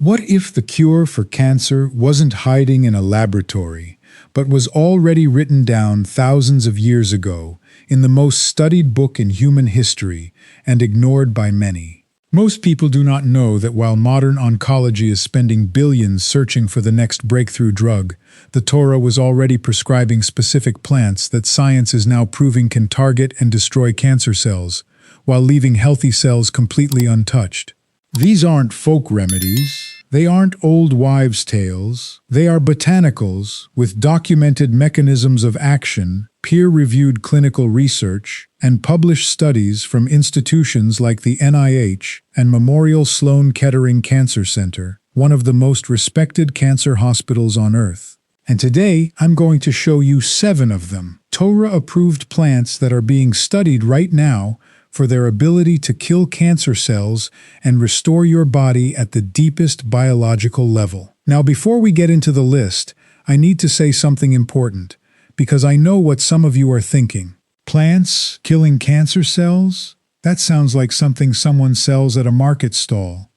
What if the cure for cancer wasn't hiding in a laboratory, but was already written down thousands of years ago in the most studied book in human history and ignored by many? Most people do not know that while modern oncology is spending billions searching for the next breakthrough drug, the Torah was already prescribing specific plants that science is now proving can target and destroy cancer cells, while leaving healthy cells completely untouched. These aren't folk remedies. They aren't old wives' tales. They are botanicals with documented mechanisms of action, peer-reviewed clinical research, and published studies from institutions like the NIH and Memorial Sloan Kettering Cancer Center, one of the most respected cancer hospitals on Earth. And today, I'm going to show you 7 of them, Torah-approved plants that are being studied right now for their ability to kill cancer cells and restore your body at the deepest biological level. Now, before we get into the list, I need to say something important, because I know what some of you are thinking. Plants killing cancer cells? That sounds like something someone sells at a market stall.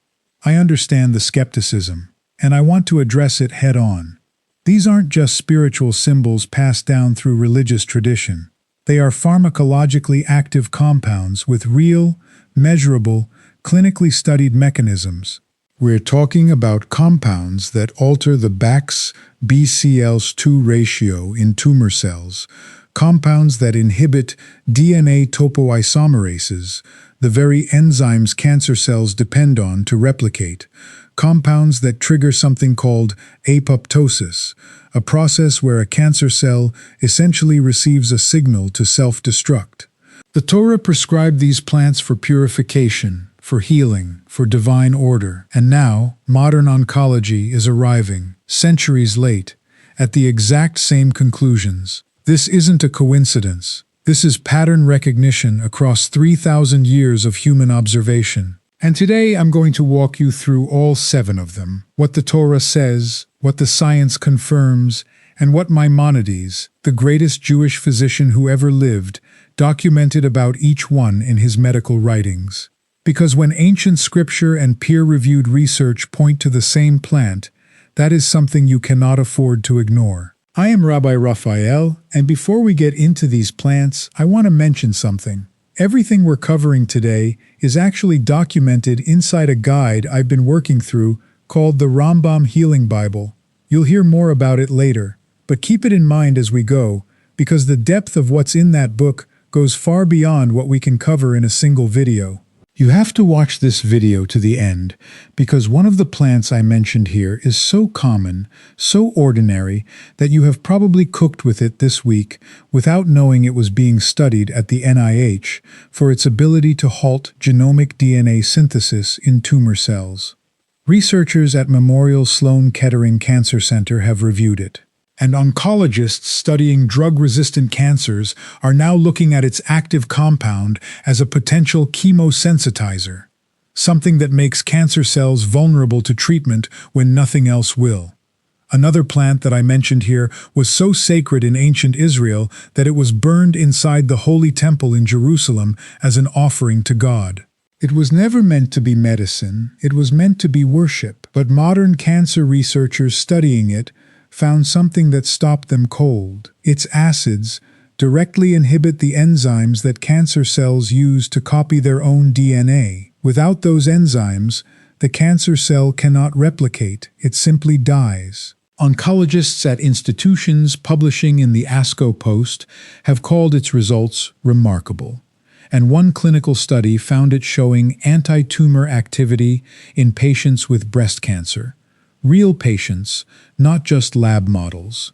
I understand the skepticism, and I want to address it head-on. These aren't just spiritual symbols passed down through religious tradition. They are pharmacologically active compounds with real, measurable, clinically studied mechanisms. We're talking about compounds that alter the BAX-BCL2 ratio in tumor cells, compounds that inhibit DNA topoisomerases, the very enzymes cancer cells depend on to replicate, compounds that trigger something called apoptosis, a process where a cancer cell essentially receives a signal to self-destruct. The Torah prescribed these plants for purification, for healing, for divine order, and now modern oncology is arriving, centuries late, at the exact same conclusions. This isn't a coincidence. This is pattern recognition across 3,000 years of human observation. And today I'm going to walk you through all 7 of them, what the Torah says, what the science confirms, and what Maimonides, the greatest Jewish physician who ever lived, documented about each one in his medical writings. Because when ancient scripture and peer-reviewed research point to the same plant, that is something you cannot afford to ignore. I am Rabbi Raphael, and before we get into these plants, I want to mention something. Everything we're covering today is actually documented inside a guide I've been working through called the Rambam Healing Bible. You'll hear more about it later, but keep it in mind as we go, because the depth of what's in that book goes far beyond what we can cover in a single video. You have to watch this video to the end, because one of the plants I mentioned here is so common, so ordinary, that you have probably cooked with it this week without knowing it was being studied at the NIH for its ability to halt genomic DNA synthesis in tumor cells. Researchers at Memorial Sloan Kettering Cancer Center have reviewed it. And oncologists studying drug-resistant cancers are now looking at its active compound as a potential chemosensitizer, something that makes cancer cells vulnerable to treatment when nothing else will. Another plant that I mentioned here was so sacred in ancient Israel that it was burned inside the Holy Temple in Jerusalem as an offering to God. It was never meant to be medicine, it was meant to be worship. But modern cancer researchers studying it found something that stopped them cold. Its acids directly inhibit the enzymes that cancer cells use to copy their own DNA. Without those enzymes, the cancer cell cannot replicate, it simply dies. Oncologists at institutions publishing in the ASCO Post have called its results remarkable. And one clinical study found it showing anti-tumor activity in patients with breast cancer. Real patients, not just lab models.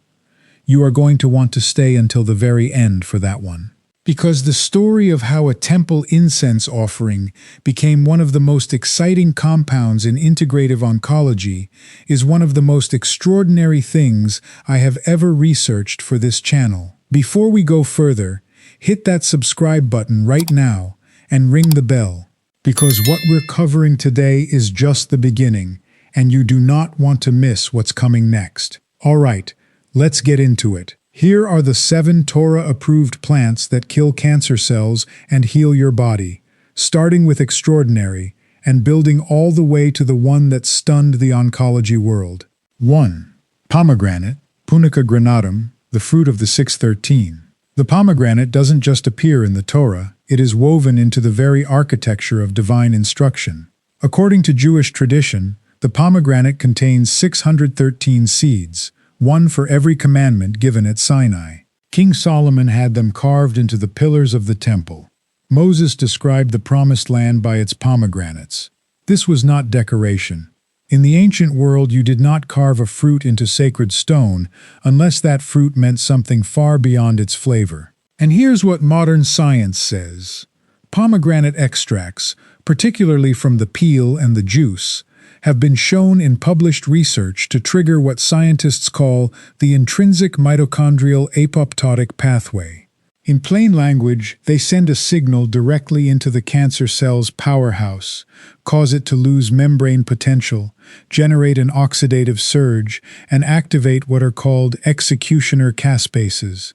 You are going to want to stay until the very end for that one. Because the story of how a temple incense offering became one of the most exciting compounds in integrative oncology is one of the most extraordinary things I have ever researched for this channel. Before we go further, hit that subscribe button right now and ring the bell, because what we're covering today is just the beginning, and you do not want to miss what's coming next. All right, let's get into it. Here are the 7 Torah-approved plants that kill cancer cells and heal your body, starting with extraordinary and building all the way to the one that stunned the oncology world. 1. Pomegranate, Punica granatum, the fruit of the 613. The pomegranate doesn't just appear in the Torah, it is woven into the very architecture of divine instruction. According to Jewish tradition, the pomegranate contains 613 seeds, one for every commandment given at Sinai. King Solomon had them carved into the pillars of the temple. Moses described the promised land by its pomegranates. This was not decoration. In the ancient world, you did not carve a fruit into sacred stone unless that fruit meant something far beyond its flavor. And here's what modern science says. Pomegranate extracts, particularly from the peel and the juice, have been shown in published research to trigger what scientists call the intrinsic mitochondrial apoptotic pathway. In plain language, they send a signal directly into the cancer cell's powerhouse, cause it to lose membrane potential, generate an oxidative surge, and activate what are called executioner caspases,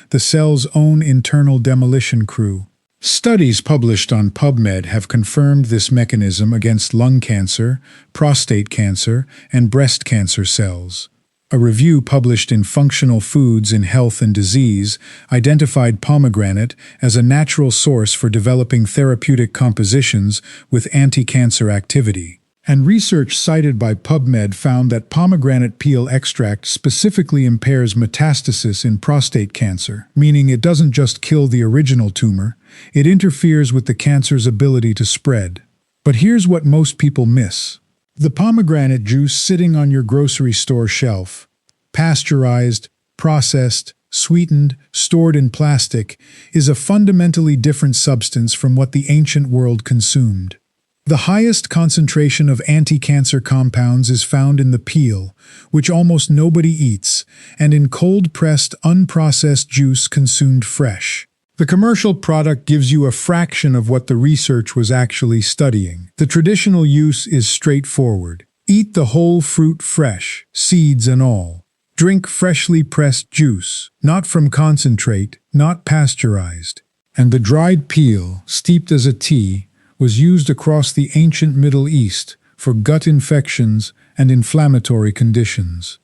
the cell's own internal demolition crew. Studies published on PubMed have confirmed this mechanism against lung cancer, prostate cancer, and breast cancer cells. A review published in Functional Foods in Health and Disease identified pomegranate as a natural source for developing therapeutic compositions with anti-cancer activity. And research cited by PubMed found that pomegranate peel extract specifically impairs metastasis in prostate cancer, meaning it doesn't just kill the original tumor, it interferes with the cancer's ability to spread. But here's what most people miss. The pomegranate juice sitting on your grocery store shelf, pasteurized, processed, sweetened, stored in plastic, is a fundamentally different substance from what the ancient world consumed. The highest concentration of anti-cancer compounds is found in the peel, which almost nobody eats, and in cold-pressed, unprocessed juice consumed fresh. The commercial product gives you a fraction of what the research was actually studying. The traditional use is straightforward. Eat the whole fruit fresh, seeds and all. Drink freshly pressed juice, not from concentrate, not pasteurized. And the dried peel, steeped as a tea, was used across the ancient Middle East for gut infections and inflammatory conditions.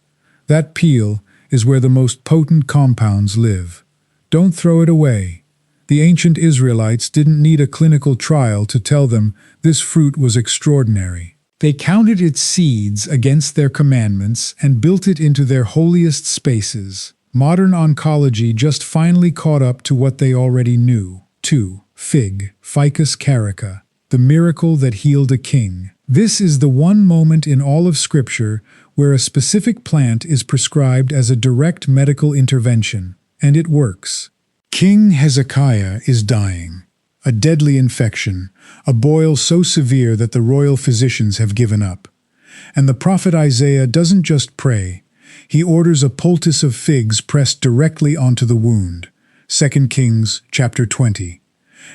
That peel is where the most potent compounds live. Don't throw it away. The ancient Israelites didn't need a clinical trial to tell them this fruit was extraordinary. They counted its seeds against their commandments and built it into their holiest spaces. Modern oncology just finally caught up to what they already knew. 2. Fig, Ficus carica, the miracle that healed a king. This is the one moment in all of Scripture where a specific plant is prescribed as a direct medical intervention, and it works. King Hezekiah is dying. A deadly infection, a boil so severe that the royal physicians have given up. And the prophet Isaiah doesn't just pray, he orders a poultice of figs pressed directly onto the wound. 2 Kings chapter 20.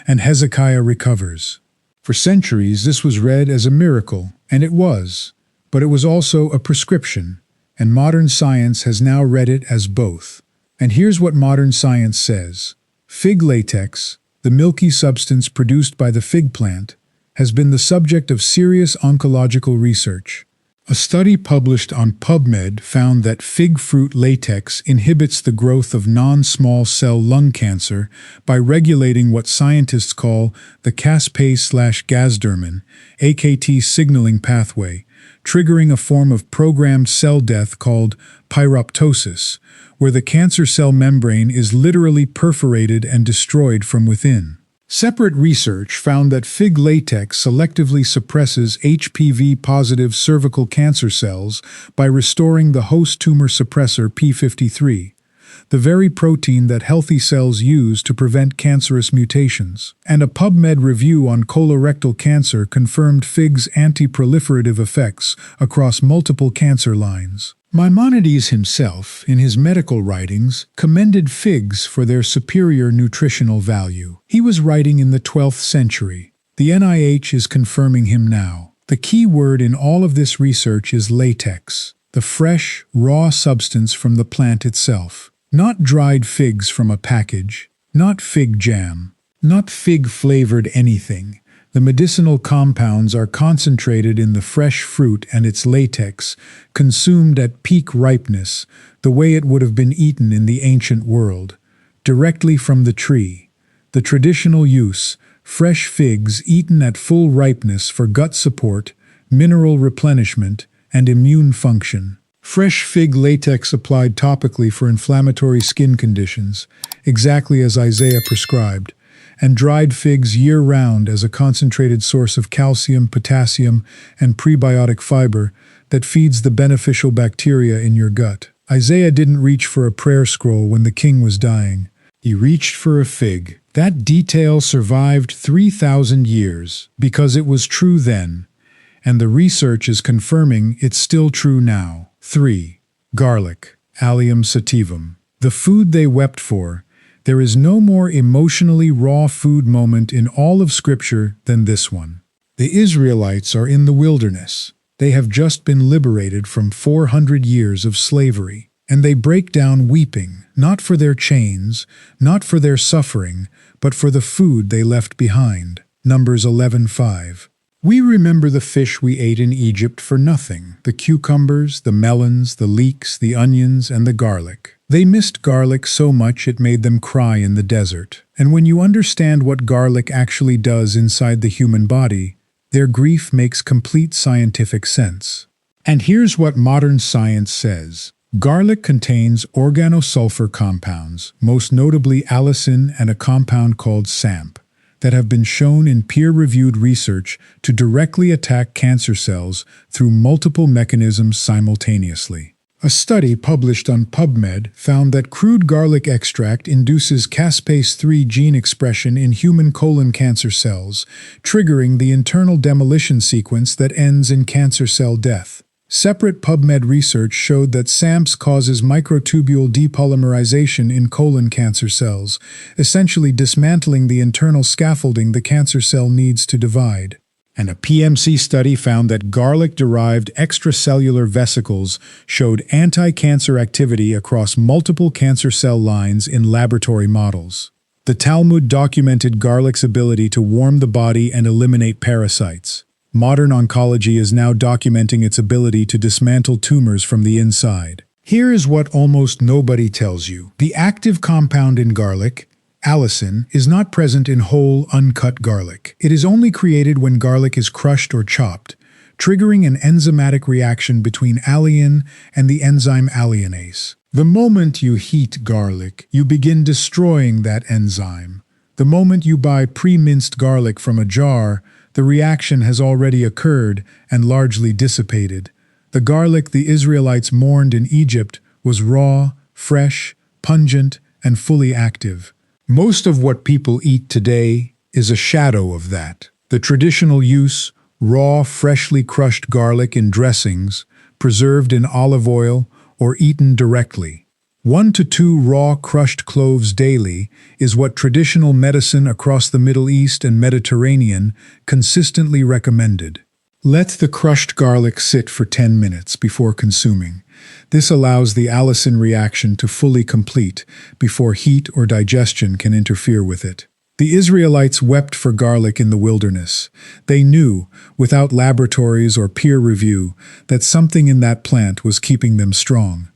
And Hezekiah recovers. For centuries, this was read as a miracle, and it was, but it was also a prescription, and modern science has now read it as both. And here's what modern science says. Fig latex, the milky substance produced by the fig plant, has been the subject of serious oncological research. A study published on PubMed found that fig fruit latex inhibits the growth of non-small cell lung cancer by regulating what scientists call the caspase/gasdermin, AKT signaling pathway, triggering a form of programmed cell death called pyroptosis, where the cancer cell membrane is literally perforated and destroyed from within. Separate research found that fig latex selectively suppresses HPV-positive cervical cancer cells by restoring the host tumor suppressor p53, the very protein that healthy cells use to prevent cancerous mutations. And a PubMed review on colorectal cancer confirmed fig's anti-proliferative effects across multiple cancer lines. Maimonides himself, in his medical writings, commended figs for their superior nutritional value. He was writing in the 12th century. The NIH is confirming him now. The key word in all of this research is latex, the fresh, raw substance from the plant itself. Not dried figs from a package, not fig jam, not fig-flavored anything. The The medicinal compounds are concentrated in the fresh fruit and its latex, consumed at peak ripeness, the way it would have been eaten in the ancient world, directly from the tree. The traditional use: fresh figs eaten at full ripeness for gut support, mineral replenishment, and immune function. Fresh fig latex applied topically for inflammatory skin conditions, exactly as Isaiah prescribed, and dried figs year-round as a concentrated source of calcium, potassium, and prebiotic fiber that feeds the beneficial bacteria in your gut. Isaiah didn't reach for a prayer scroll when the king was dying. He reached for a fig. That detail survived 3,000 years because it was true then, and the research is confirming it's still true now. 3. Garlic, Allium sativum. The food they wept for. There is no more emotionally raw food moment in all of Scripture than this one. The Israelites are in the wilderness. They have just been liberated from 400 years of slavery, and they break down weeping, not for their chains, not for their suffering, but for the food they left behind. Numbers 11:5. We remember the fish we ate in Egypt for nothing: the cucumbers, the melons, the leeks, the onions, and the garlic. They missed garlic so much it made them cry in the desert. And when you understand what garlic actually does inside the human body, their grief makes complete scientific sense. And here's what modern science says. Garlic contains organosulfur compounds, most notably allicin and a compound called SAMP, that have been shown in peer-reviewed research to directly attack cancer cells through multiple mechanisms simultaneously. A study published on PubMed found that crude garlic extract induces caspase-3 gene expression in human colon cancer cells, triggering the internal demolition sequence that ends in cancer cell death. Separate PubMed research showed that SAMPs causes microtubule depolymerization in colon cancer cells, essentially dismantling the internal scaffolding the cancer cell needs to divide. And a PMC study found that garlic-derived extracellular vesicles showed anti-cancer activity across multiple cancer cell lines in laboratory models. The Talmud documented garlic's ability to warm the body and eliminate parasites. Modern oncology is now documenting its ability to dismantle tumors from the inside. Here is what almost nobody tells you. The active compound in garlic, allicin, is not present in whole, uncut garlic. It is only created when garlic is crushed or chopped, triggering an enzymatic reaction between alliin and the enzyme alliinase. The moment you heat garlic, you begin destroying that enzyme. The moment you buy pre-minced garlic from a jar, the reaction has already occurred and largely dissipated. The garlic the Israelites mourned in Egypt was raw, fresh, pungent, and fully active. Most of what people eat today is a shadow of that. The traditional use: raw, freshly crushed garlic in dressings, preserved in olive oil, or eaten directly. 1 to 2 raw crushed cloves daily is what traditional medicine across the Middle East and Mediterranean consistently recommended. Let the crushed garlic sit for 10 minutes before consuming. This allows the allicin reaction to fully complete before heat or digestion can interfere with it. The Israelites wept for garlic in the wilderness. They knew, without laboratories or peer review, that something in that plant was keeping them strong.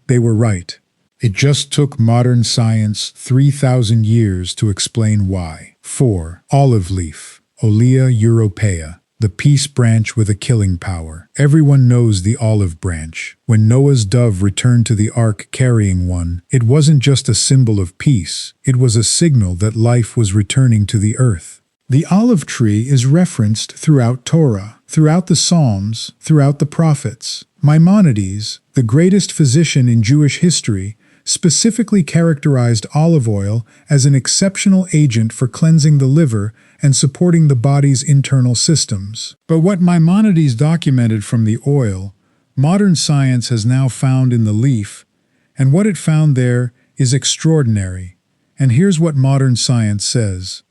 They were right. It just took modern science 3,000 years to explain why. 4. Olive leaf, Olea europaea. The peace branch with a killing power. Everyone knows the olive branch. When Noah's dove returned to the ark carrying one, it wasn't just a symbol of peace, it was a signal that life was returning to the earth. The olive tree is referenced throughout Torah, throughout the Psalms, throughout the prophets. Maimonides, the greatest physician in Jewish history, specifically characterized olive oil as an exceptional agent for cleansing the liver and supporting the body's internal systems. But what Maimonides documented from the oil, modern science has now found in the leaf, and what it found there is extraordinary. And here's what modern science says.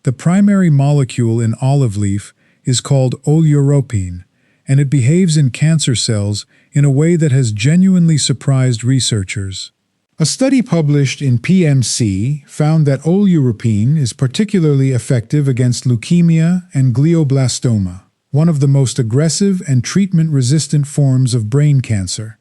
The primary molecule in olive leaf is called oleuropein, and it behaves in cancer cells in a way that has genuinely surprised researchers. A study published in PMC found that oleuropein is particularly effective against leukemia and glioblastoma, one of the most aggressive and treatment-resistant forms of brain cancer,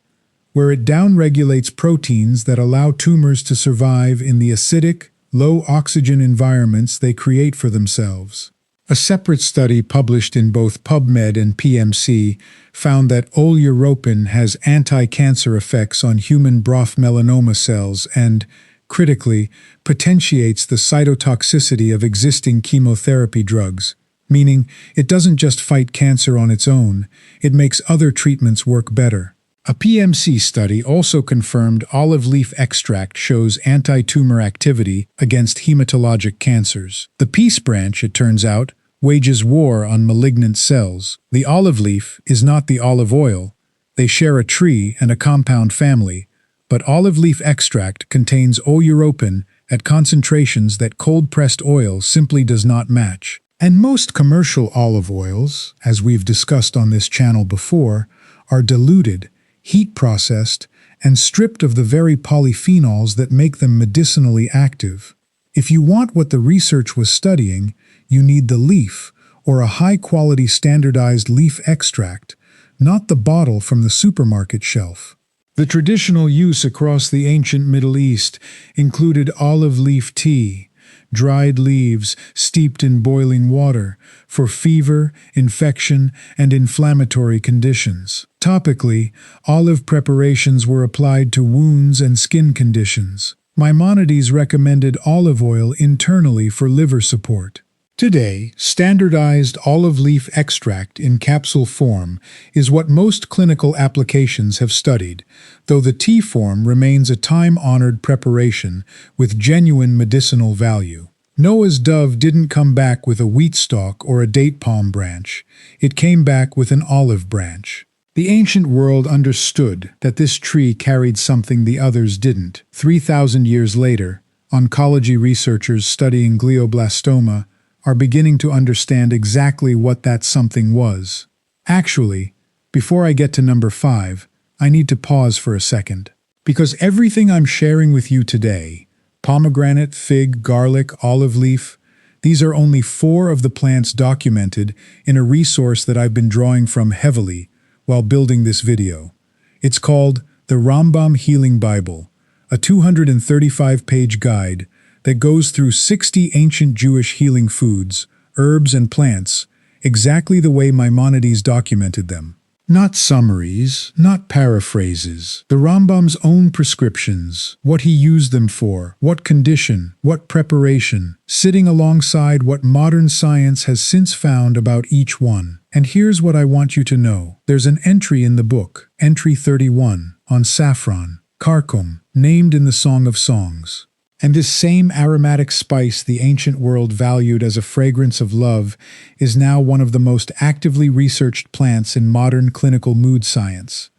where it downregulates proteins that allow tumors to survive in the acidic, low-oxygen environments they create for themselves. A separate study published in both PubMed and PMC found that oleuropein has anti-cancer effects on human broth melanoma cells and, critically, potentiates the cytotoxicity of existing chemotherapy drugs, meaning it doesn't just fight cancer on its own, it makes other treatments work better. A PMC study also confirmed olive leaf extract shows anti-tumor activity against hematologic cancers. The peace branch, it turns out, wages war on malignant cells. The olive leaf is not the olive oil. They share a tree and a compound family, but olive leaf extract contains oleuropein at concentrations that cold-pressed oil simply does not match. And most commercial olive oils, as we've discussed on this channel before, are diluted, heat-processed, and stripped of the very polyphenols that make them medicinally active. If you want what the research was studying, you need the leaf, or a high-quality standardized leaf extract, not the bottle from the supermarket shelf. The traditional use across the ancient Middle East included olive leaf tea, dried leaves steeped in boiling water, for fever, infection, and inflammatory conditions. Topically, olive preparations were applied to wounds and skin conditions. Maimonides recommended olive oil internally for liver support. Today, standardized olive leaf extract in capsule form is what most clinical applications have studied, though the tea form remains a time-honored preparation with genuine medicinal value. Noah's dove didn't come back with a wheat stalk or a date palm branch. It came back with an olive branch. The ancient world understood that this tree carried something the others didn't. 3,000 years later, oncology researchers studying glioblastoma are beginning to understand exactly what that something was. Actually, before I get to number 5, I need to pause for a second. Because everything I'm sharing with you today, pomegranate, fig, garlic, olive leaf, these are only 4 of the plants documented in a resource that I've been drawing from heavily while building this video. It's called the Rambam Healing Bible, a 235-page guide that goes through 60 ancient Jewish healing foods, herbs, and plants, exactly the way Maimonides documented them. Not summaries, not paraphrases. The Rambam's own prescriptions, what he used them for, what condition, what preparation, sitting alongside what modern science has since found about each one. And here's what I want you to know. There's an entry in the book, entry 31, on saffron, karkum, named in the Song of Songs. And this same aromatic spice the ancient world valued as a fragrance of love is now one of the most actively researched plants in modern clinical mood science.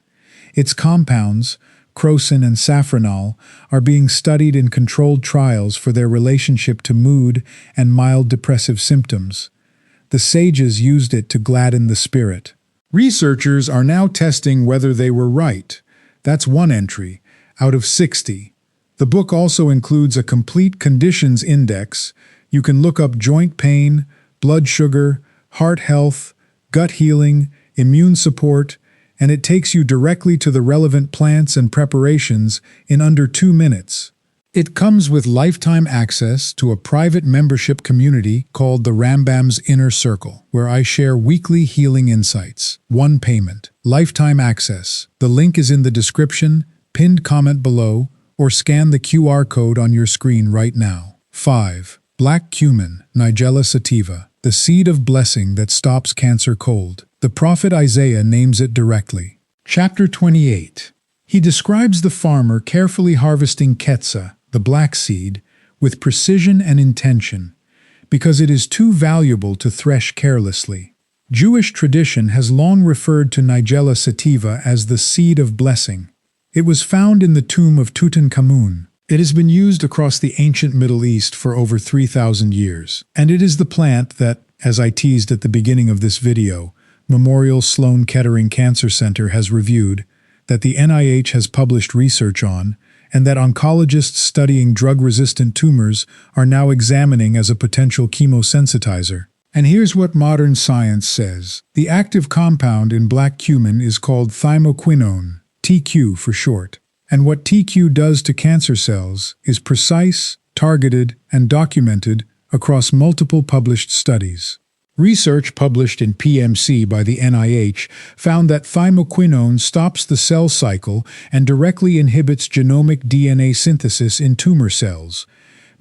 Its compounds, crocin and safranal, are being studied in controlled trials for their relationship to mood and mild depressive symptoms. The sages used it to gladden the spirit. Researchers are now testing whether they were right. That's one entry, out of 60. The book also includes a complete conditions index. You can look up joint pain, blood sugar, heart health, gut healing, immune support, and it takes you directly to the relevant plants and preparations in under 2 minutes. It comes with lifetime access to a private membership community called the Rambam's Inner Circle, where I share weekly healing insights. 1 payment. Lifetime access. The link is in the description, pinned comment below, or scan the QR code on your screen right now. 5. Black cumin, Nigella sativa, the seed of blessing that stops cancer cold. The prophet Isaiah names it directly. Chapter 28. He describes the farmer carefully harvesting ketsa, the black seed, with precision and intention, because it is too valuable to thresh carelessly. Jewish tradition has long referred to Nigella sativa as the seed of blessing. It was found in the tomb of Tutankhamun. It has been used across the ancient Middle East for over 3,000 years. And it is the plant that, as I teased at the beginning of this video, Memorial Sloan Kettering Cancer Center has reviewed, that the NIH has published research on, and that oncologists studying drug-resistant tumors are now examining as a potential chemosensitizer. And here's what modern science says. The active compound in black cumin is called thymoquinone, TQ for short. And what TQ does to cancer cells is precise, targeted, and documented across multiple published studies. Research published in PMC by the NIH found that thymoquinone stops the cell cycle and directly inhibits genomic DNA synthesis in tumor cells,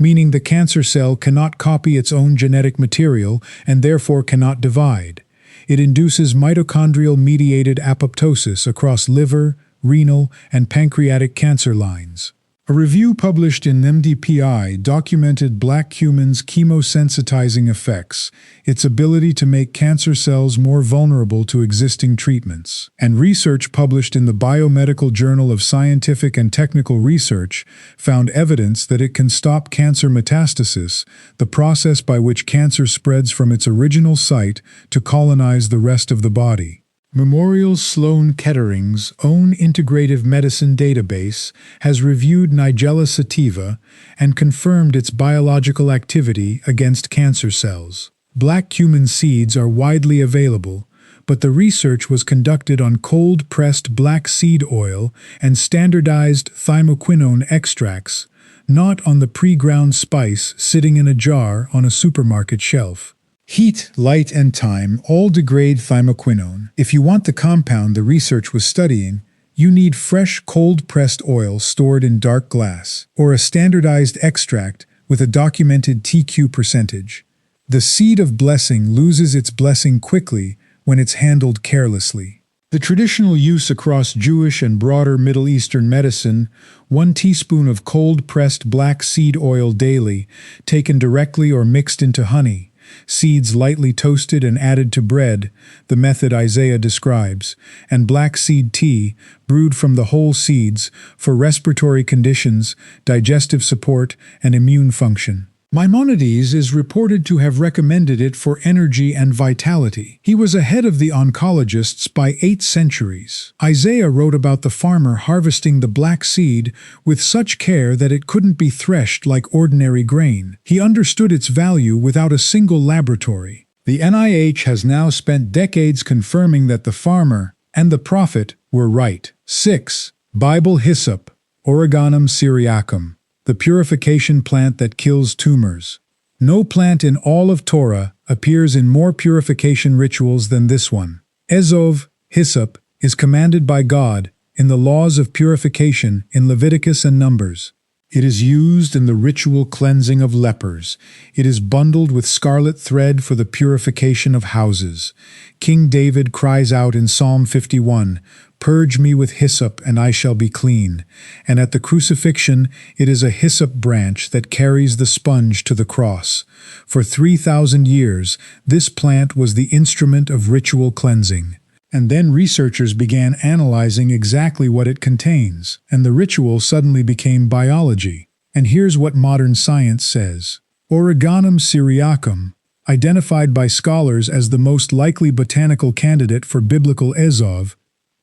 meaning the cancer cell cannot copy its own genetic material and therefore cannot divide. It induces mitochondrial-mediated apoptosis across liver, renal, and pancreatic cancer lines. A review published in MDPI documented black cumin's chemosensitizing effects, its ability to make cancer cells more vulnerable to existing treatments. And research published in the Biomedical Journal of Scientific and Technical Research found evidence that it can stop cancer metastasis, the process by which cancer spreads from its original site to colonize the rest of the body. Memorial Sloan Kettering's own integrative medicine database has reviewed Nigella sativa and confirmed its biological activity against cancer cells. Black cumin seeds are widely available, but the research was conducted on cold-pressed black seed oil and standardized thymoquinone extracts, not on the pre-ground spice sitting in a jar on a supermarket shelf. Heat, light, and time all degrade thymoquinone. If you want the compound the research was studying, you need fresh, cold-pressed oil stored in dark glass, or a standardized extract with a documented TQ percentage. The seed of blessing loses its blessing quickly when it's handled carelessly. The traditional use across Jewish and broader Middle Eastern medicine, 1 teaspoon of cold-pressed black seed oil daily, taken directly or mixed into honey, seeds lightly toasted and added to bread, the method Isaiah describes, and black seed tea, brewed from the whole seeds, for respiratory conditions, digestive support, and immune function. Maimonides is reported to have recommended it for energy and vitality. He was ahead of the oncologists by 8 centuries. Isaiah wrote about the farmer harvesting the black seed with such care that it couldn't be threshed like ordinary grain. He understood its value without a single laboratory. The NIH has now spent decades confirming that the farmer and the prophet were right. 6. Bible hyssop, Oreganum syriacum, the purification plant that kills tumors. No plant in all of Torah appears in more purification rituals than this one. Ezov, hyssop, is commanded by God in the laws of purification in Leviticus and Numbers. It is used in the ritual cleansing of lepers. It is bundled with scarlet thread for the purification of houses. King David cries out in Psalm 51, "Purge me with hyssop, and I shall be clean." And at the crucifixion, it is a hyssop branch that carries the sponge to the cross. For 3,000 years, this plant was the instrument of ritual cleansing. And then researchers began analyzing exactly what it contains, and the ritual suddenly became biology. And here's what modern science says. Oreganum syriacum, identified by scholars as the most likely botanical candidate for biblical Ezov,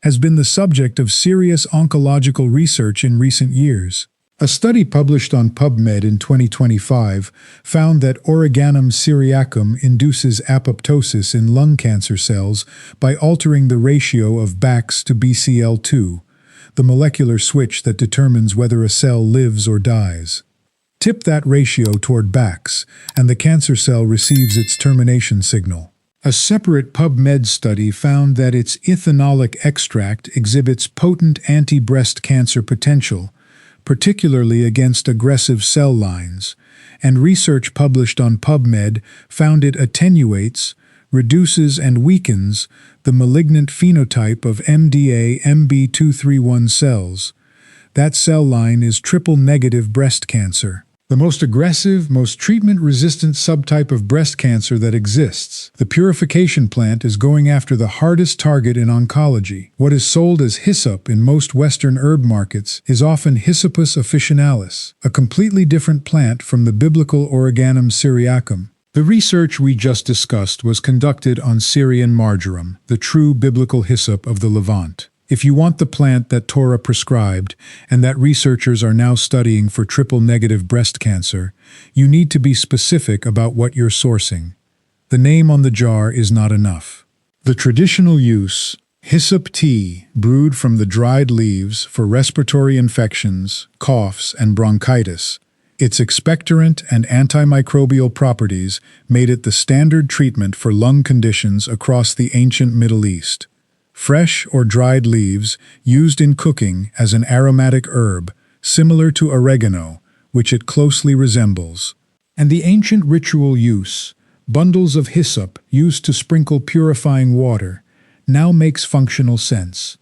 has been the subject of serious oncological research in recent years. A study published on PubMed in 2025 found that Oreganum syriacum induces apoptosis in lung cancer cells by altering the ratio of BAX to BCL2, the molecular switch that determines whether a cell lives or dies. Tip that ratio toward BAX, and the cancer cell receives its termination signal. A separate PubMed study found that its ethanolic extract exhibits potent anti-breast cancer potential, particularly against aggressive cell lines, and research published on PubMed found it attenuates, reduces, and weakens the malignant phenotype of MDA-MB231 cells. That cell line is triple-negative breast cancer, the most aggressive, most treatment-resistant subtype of breast cancer that exists. The purification plant is going after the hardest target in oncology. What is sold as hyssop in most Western herb markets is often Hyssopus officinalis, a completely different plant from the biblical Oreganum syriacum. The research we just discussed was conducted on Syrian marjoram, the true biblical hyssop of the Levant. If you want the plant that Torah prescribed and that researchers are now studying for triple-negative breast cancer, you need to be specific about what you're sourcing. The name on the jar is not enough. The traditional use, hyssop tea brewed from the dried leaves for respiratory infections, coughs, and bronchitis. Its expectorant and antimicrobial properties made it the standard treatment for lung conditions across the ancient Middle East. Fresh or dried leaves used in cooking as an aromatic herb, similar to oregano, which it closely resembles. And the ancient ritual use, bundles of hyssop used to sprinkle purifying water, now makes functional sense.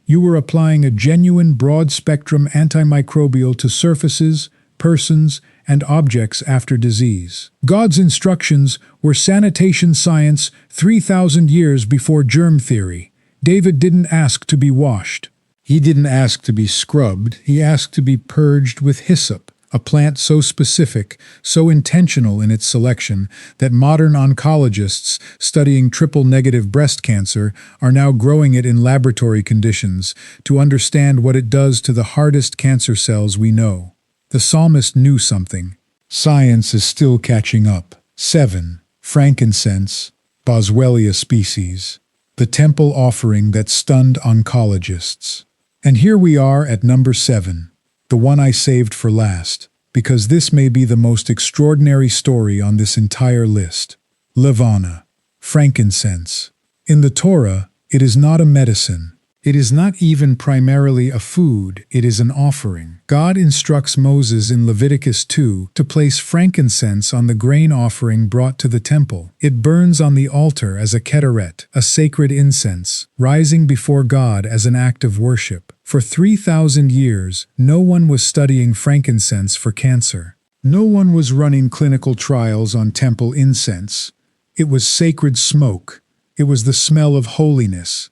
You were applying a genuine broad-spectrum antimicrobial to surfaces, persons, and objects after disease. God's instructions were sanitation science 3,000 years before germ theory. David didn't ask to be washed. He didn't ask to be scrubbed. He asked to be purged with hyssop, a plant so specific, so intentional in its selection, that modern oncologists studying triple-negative breast cancer are now growing it in laboratory conditions to understand what it does to the hardest cancer cells we know. The psalmist knew something. Science is still catching up. 7. Frankincense, Boswellia species. The temple offering that stunned oncologists. And here we are at number 7, the one I saved for last, because this may be the most extraordinary story on this entire list. Levana, frankincense. In the Torah, it is not a medicine. It is not even primarily a food, it is an offering. God instructs Moses in Leviticus 2 to place frankincense on the grain offering brought to the temple. It burns on the altar as a Kettering, a sacred incense, rising before God as an act of worship. For 3,000 years, no one was studying frankincense for cancer. No one was running clinical trials on temple incense. It was sacred smoke. It was the smell of holiness.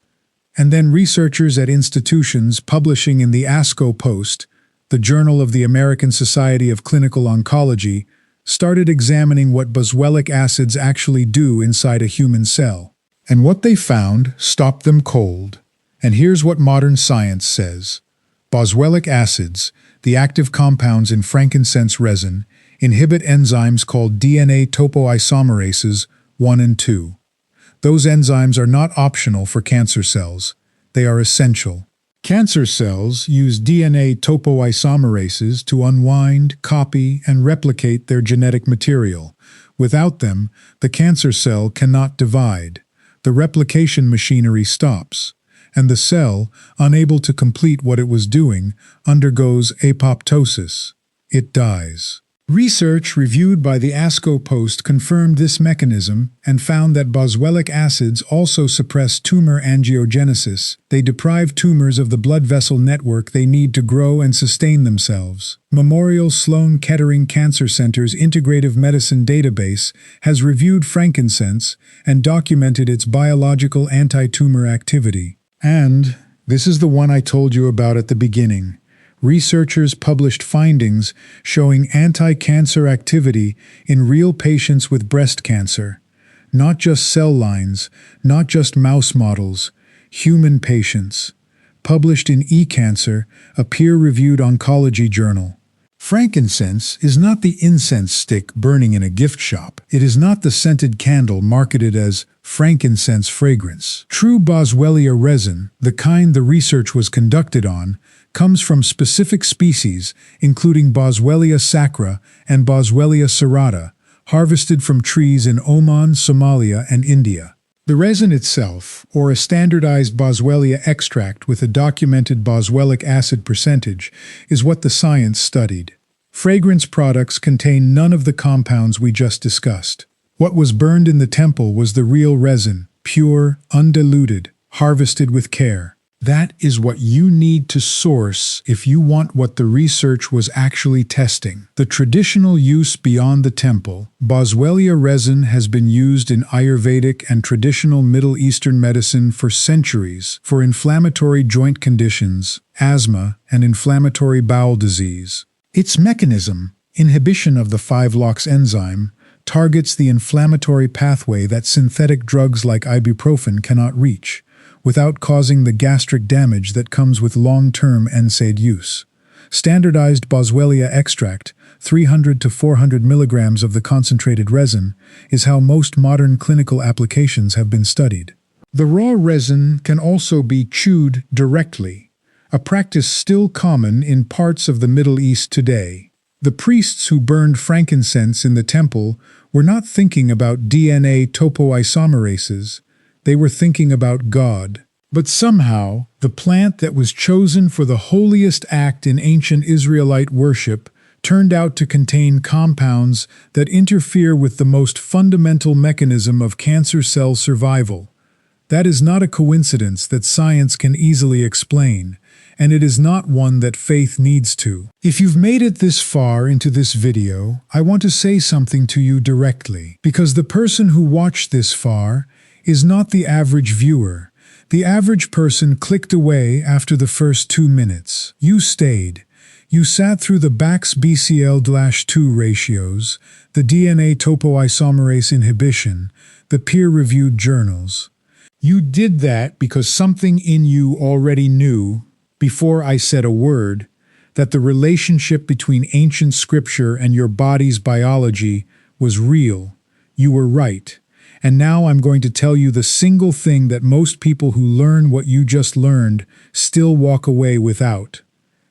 And then researchers at institutions publishing in the ASCO Post, the Journal of the American Society of Clinical Oncology, started examining what boswellic acids actually do inside a human cell. And what they found stopped them cold. And here's what modern science says. Boswellic acids, the active compounds in frankincense resin, inhibit enzymes called DNA topoisomerases 1 and 2. Those enzymes are not optional for cancer cells. They are essential. Cancer cells use DNA topoisomerases to unwind, copy, and replicate their genetic material. Without them, the cancer cell cannot divide. The replication machinery stops, and the cell, unable to complete what it was doing, undergoes apoptosis. It dies. Research reviewed by the ASCO Post confirmed this mechanism and found that boswellic acids also suppress tumor angiogenesis. They deprive tumors of the blood vessel network they need to grow and sustain themselves. Memorial Sloan Kettering Cancer Center's Integrative Medicine database has reviewed frankincense and documented its biological anti-tumor activity. And this is the one I told you about at the beginning. Researchers published findings showing anti-cancer activity in real patients with breast cancer. Not just cell lines, not just mouse models, human patients. Published in eCancer, a peer-reviewed oncology journal. Frankincense is not the incense stick burning in a gift shop. It is not the scented candle marketed as frankincense fragrance. True Boswellia resin, the kind the research was conducted on, comes from specific species, including Boswellia sacra and Boswellia serrata, harvested from trees in Oman, Somalia, and India. The resin itself, or a standardized Boswellia extract with a documented boswellic acid percentage, is what the science studied. Fragrance products contain none of the compounds we just discussed. What was burned in the temple was the real resin, pure, undiluted, harvested with care. That is what you need to source if you want what the research was actually testing. The traditional use beyond the temple, Boswellia resin has been used in Ayurvedic and traditional Middle Eastern medicine for centuries for inflammatory joint conditions, asthma, and inflammatory bowel disease. Its mechanism, inhibition of the 5-LOX enzyme, targets the inflammatory pathway that synthetic drugs like ibuprofen cannot reach. without causing the gastric damage that comes with long-term NSAID use. Standardized Boswellia extract, 300 to 400 milligrams of the concentrated resin, is how most modern clinical applications have been studied. The raw resin can also be chewed directly, a practice still common in parts of the Middle East today. The priests who burned frankincense in the temple were not thinking about DNA topoisomerases, they were thinking about God. But somehow, the plant that was chosen for the holiest act in ancient Israelite worship turned out to contain compounds that interfere with the most fundamental mechanism of cancer cell survival. That is not a coincidence that science can easily explain, and it is not one that faith needs to. If you've made it this far into this video, I want to say something to you directly, because the person who watched this far is not the average viewer. The average person clicked away after the first 2 minutes. You stayed. You sat through the Bax BCL-2 ratios, the DNA topoisomerase inhibition, the peer-reviewed journals. You did that because something in you already knew, before I said a word, that the relationship between ancient scripture and your body's biology was real. You were right. And now I'm going to tell you the single thing that most people who learn what you just learned still walk away without.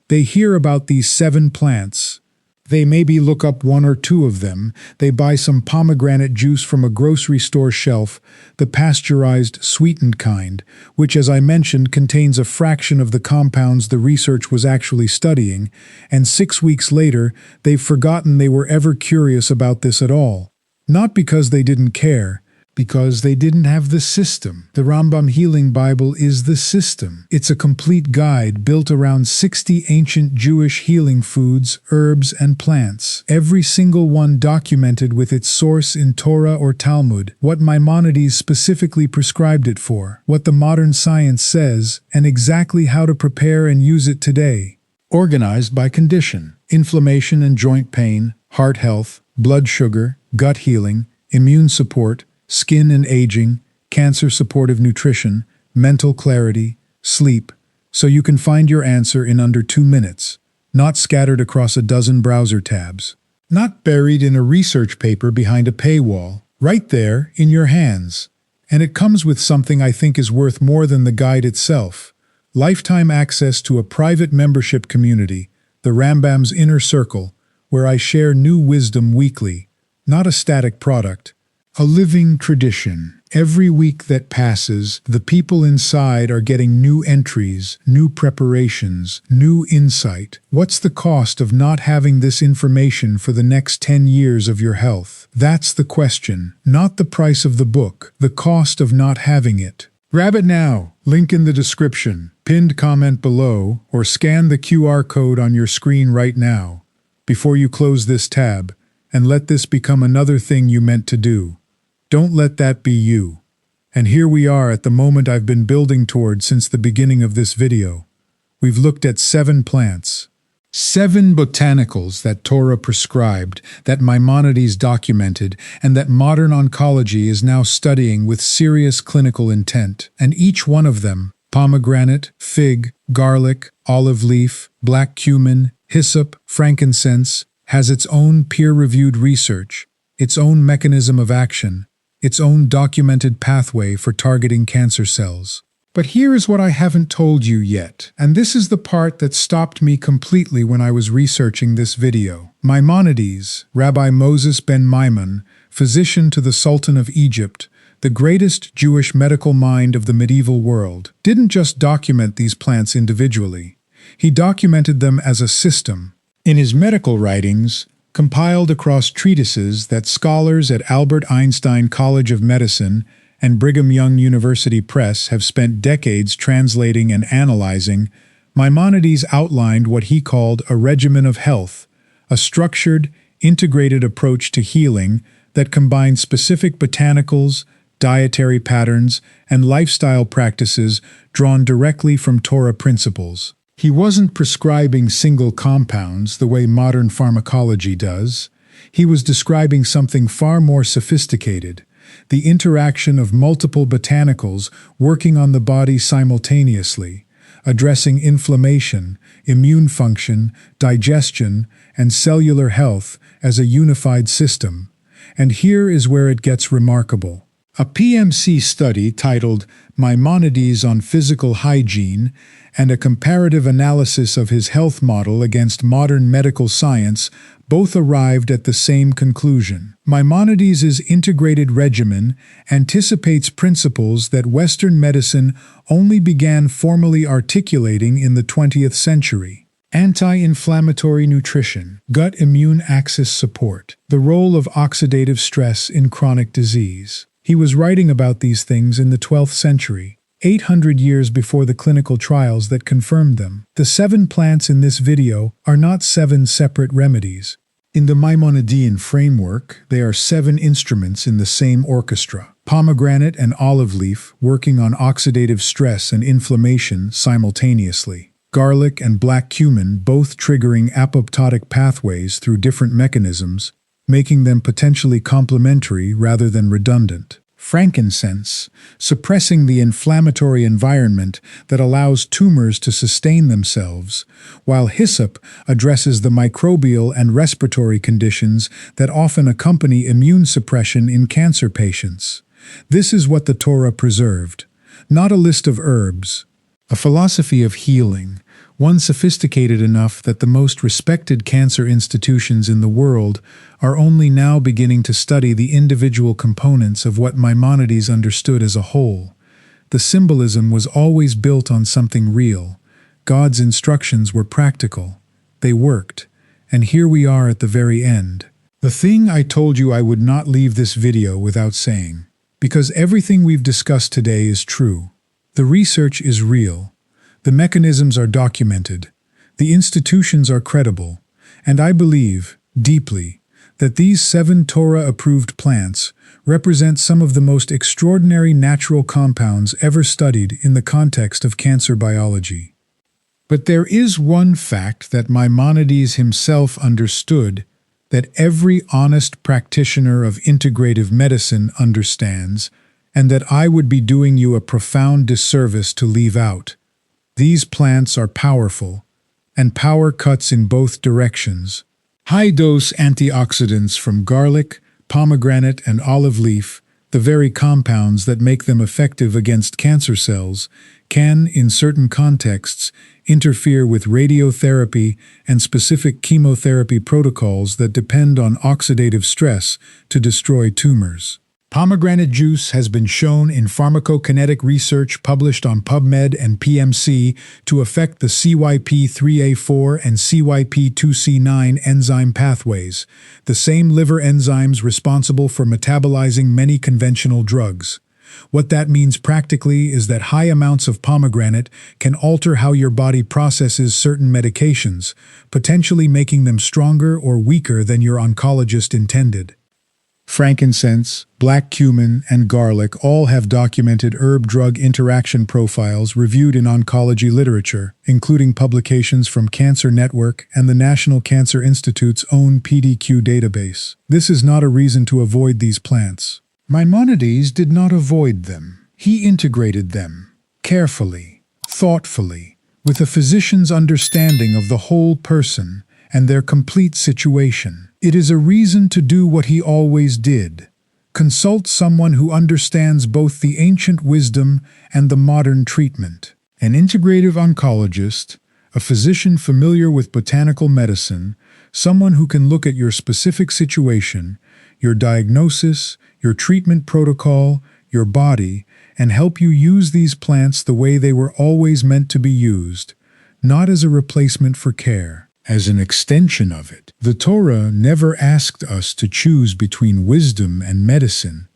They hear about these 7 plants. They maybe look up 1 or 2 of them. They buy some pomegranate juice from a grocery store shelf, the pasteurized, sweetened kind, which, as I mentioned, contains a fraction of the compounds the research was actually studying, and 6 weeks later, they've forgotten they were ever curious about this at all. Not because they didn't care, because they didn't have the system. The Rambam Healing Bible is the system. It's a complete guide built around 60 ancient Jewish healing foods, herbs, and plants, every single one documented with its source in Torah or Talmud, what Maimonides specifically prescribed it for, what the modern science says, and exactly how to prepare and use it today. Organized by condition: inflammation and joint pain, heart health, blood sugar, gut healing, immune support, skin and aging, cancer-supportive nutrition, mental clarity, sleep, so you can find your answer in under 2 minutes, not scattered across a dozen browser tabs, not buried in a research paper behind a paywall, right there in your hands. And it comes with something I think is worth more than the guide itself: lifetime access to a private membership community, the Rambam's Inner Circle, where I share new wisdom weekly, not a static product, a living tradition. Every week that passes, the people inside are getting new entries, new preparations, new insight. What's the cost of not having this information for the next 10 years of your health? That's the question, not the price of the book, the cost of not having it. Grab it now, link in the description, pinned comment below, or scan the QR code on your screen right now, before you close this tab, and let this become another thing you meant to do. Don't let that be you. And here we are at the moment I've been building toward since the beginning of this video. We've looked at 7 plants, 7 botanicals that Torah prescribed, that Maimonides documented, and that modern oncology is now studying with serious clinical intent. And each one of them, pomegranate, fig, garlic, olive leaf, black cumin, hyssop, frankincense, has its own peer-reviewed research, its own mechanism of action, its own documented pathway for targeting cancer cells. But here is what I haven't told you yet, and this is the part that stopped me completely when I was researching this video. Maimonides, Rabbi Moses ben Maimon, physician to the Sultan of Egypt, the greatest Jewish medical mind of the medieval world, didn't just document these plants individually. He documented them as a system. In his medical writings, compiled across treatises that scholars at Albert Einstein College of Medicine and Brigham Young University Press have spent decades translating and analyzing, Maimonides outlined what he called a regimen of health, a structured, integrated approach to healing that combined specific botanicals, dietary patterns, and lifestyle practices drawn directly from Torah principles. He wasn't prescribing single compounds the way modern pharmacology does. He was describing something far more sophisticated, the interaction of multiple botanicals working on the body simultaneously, addressing inflammation, immune function, digestion, and cellular health as a unified system. And here is where it gets remarkable. A PMC study titled Maimonides on Physical Hygiene and a comparative analysis of his health model against modern medical science both arrived at the same conclusion. Maimonides' integrated regimen anticipates principles that Western medicine only began formally articulating in the 20th century. Anti-inflammatory nutrition, gut immune axis support, the role of oxidative stress in chronic disease. He was writing about these things in the 12th century, 800 years before the clinical trials that confirmed them. The 7 plants in this video are not 7 separate remedies. In the Maimonidean framework, they are 7 instruments in the same orchestra. Pomegranate and olive leaf working on oxidative stress and inflammation simultaneously. Garlic and black cumin both triggering apoptotic pathways through different mechanisms, making them potentially complementary rather than redundant. Frankincense, suppressing the inflammatory environment that allows tumors to sustain themselves, while hyssop addresses the microbial and respiratory conditions that often accompany immune suppression in cancer patients. This is what the Torah preserved, not a list of herbs, a philosophy of healing, one sophisticated enough that the most respected cancer institutions in the world are only now beginning to study the individual components of what Maimonides understood as a whole. The symbolism was always built on something real. God's instructions were practical. They worked. And here we are at the very end. The thing I told you I would not leave this video without saying, because everything we've discussed today is true. The research is real. The mechanisms are documented, the institutions are credible, and I believe, deeply, that these 7 Torah-approved plants represent some of the most extraordinary natural compounds ever studied in the context of cancer biology. But there is one fact that Maimonides himself understood that every honest practitioner of integrative medicine understands, and that I would be doing you a profound disservice to leave out. These plants are powerful, and power cuts in both directions. High-dose antioxidants from garlic, pomegranate, and olive leaf, the very compounds that make them effective against cancer cells, can, in certain contexts, interfere with radiotherapy and specific chemotherapy protocols that depend on oxidative stress to destroy tumors. Pomegranate juice has been shown in pharmacokinetic research published on PubMed and PMC to affect the CYP3A4 and CYP2C9 enzyme pathways, the same liver enzymes responsible for metabolizing many conventional drugs. What that means practically is that high amounts of pomegranate can alter how your body processes certain medications, potentially making them stronger or weaker than your oncologist intended. Frankincense, black cumin, and garlic all have documented herb-drug interaction profiles reviewed in oncology literature, including publications from Cancer Network and the National Cancer Institute's own PDQ database. This is not a reason to avoid these plants. Maimonides did not avoid them. He integrated them, carefully, thoughtfully, with a physician's understanding of the whole person and their complete situation. It is a reason to do what he always did. Consult someone who understands both the ancient wisdom and the modern treatment. An integrative oncologist, a physician familiar with botanical medicine, someone who can look at your specific situation, your diagnosis, your treatment protocol, your body, and help you use these plants the way they were always meant to be used, not as a replacement for care. As an extension of it. The Torah never asked us to choose between wisdom and medicine.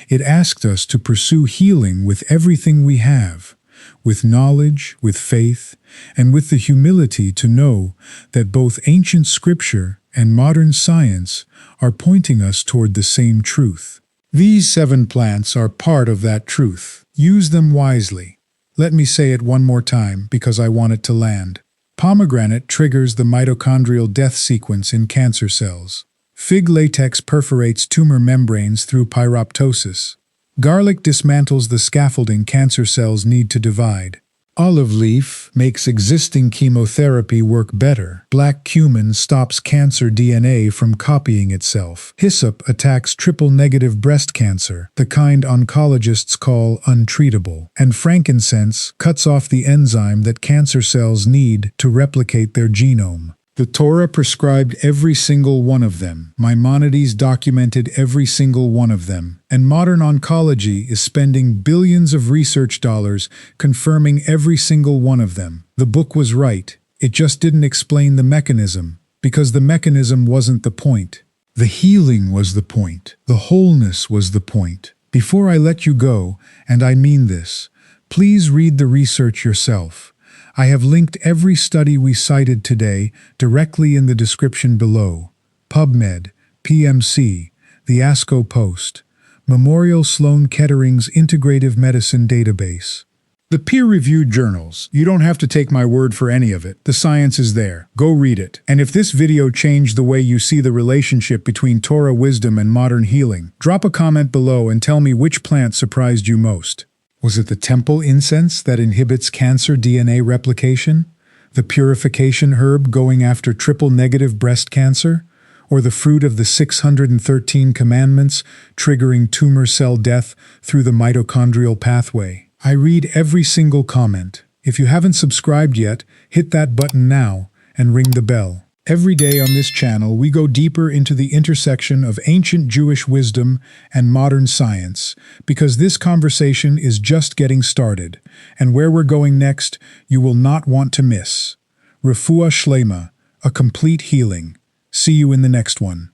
It asked us to pursue healing with everything we have, with knowledge, with faith, and with the humility to know that both ancient scripture and modern science are pointing us toward the same truth. These 7 plants are part of that truth. Use them wisely. Let me say it one more time because I want it to land. Pomegranate triggers the mitochondrial death sequence in cancer cells. Fig latex perforates tumor membranes through pyroptosis. Garlic dismantles the scaffolding cancer cells need to divide. Olive leaf makes existing chemotherapy work better. Black cumin stops cancer DNA from copying itself. Hyssop attacks triple-negative breast cancer, the kind oncologists call untreatable. And frankincense cuts off the enzyme that cancer cells need to replicate their genome. The Torah prescribed every single one of them. Maimonides documented every single one of them. And modern oncology is spending billions of research dollars confirming every single one of them. The book was right. It just didn't explain the mechanism, because the mechanism wasn't the point. The healing was the point. The wholeness was the point. Before I let you go, and I mean this, please read the research yourself. I have linked every study we cited today directly in the description below. PubMed, PMC, the ASCO Post, Memorial Sloan Kettering's Integrative Medicine Database. The peer-reviewed journals. You don't have to take my word for any of it. The science is there. Go read it. And if this video changed the way you see the relationship between Torah wisdom and modern healing, drop a comment below and tell me which plant surprised you most. Was it the temple incense that inhibits cancer DNA replication? The purification herb going after triple-negative breast cancer? Or the fruit of the 613 commandments triggering tumor cell death through the mitochondrial pathway? I read every single comment. If you haven't subscribed yet, hit that button now and ring the bell. Every day on this channel, we go deeper into the intersection of ancient Jewish wisdom and modern science, because this conversation is just getting started, and where we're going next, you will not want to miss. Refuah Shlema, a complete healing. See you in the next one.